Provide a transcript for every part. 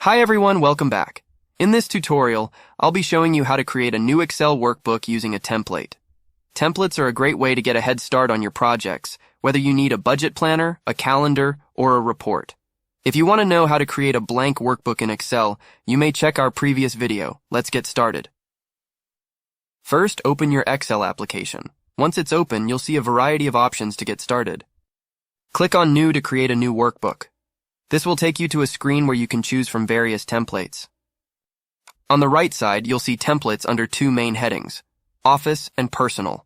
Hi everyone, welcome back. In this tutorial, I'll be showing you how to create a new Excel workbook using a template. Templates are a great way to get a head start on your projects, whether you need a budget planner, a calendar, or a report. If you want to know how to create a blank workbook in Excel, you may check our previous video. Let's get started. First, open your Excel application. Once it's open, you'll see a variety of options to get started. Click on New to create a new workbook. This will take you to a screen where you can choose from various templates. On the right side, you'll see templates under two main headings, Office and Personal.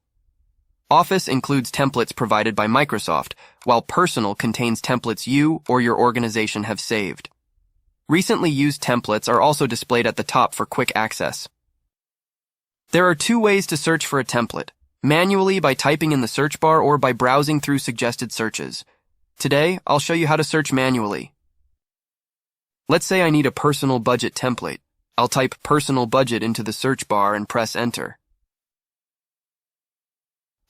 Office includes templates provided by Microsoft, while Personal contains templates you or your organization have saved. Recently used templates are also displayed at the top for quick access. There are two ways to search for a template, manually by typing in the search bar or by browsing through suggested searches. Today, I'll show you how to search manually. Let's say I need a personal budget template. I'll type personal budget into the search bar and press enter.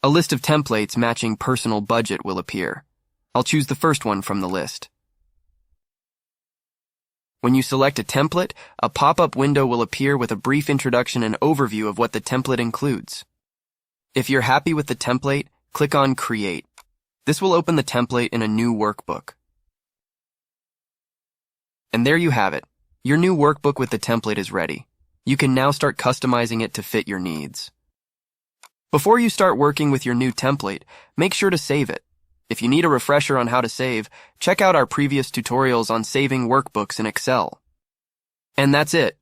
A list of templates matching personal budget will appear. I'll choose the first one from the list. When you select a template, a pop-up window will appear with a brief introduction and overview of what the template includes. If you're happy with the template, click on Create. This will open the template in a new workbook. And there you have it. Your new workbook with the template is ready. You can now start customizing it to fit your needs. Before you start working with your new template, make sure to save it. If you need a refresher on how to save, check out our previous tutorials on saving workbooks in Excel. And that's it.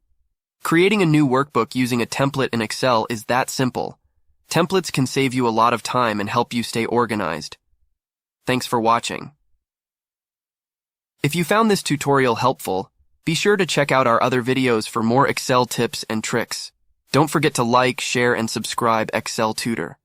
Creating a new workbook using a template in Excel is that simple. Templates can save you a lot of time and help you stay organized. Thanks for watching. If you found this tutorial helpful, be sure to check out our other videos for more Excel tips and tricks. Don't forget to like, share, and subscribe Excel Tutor.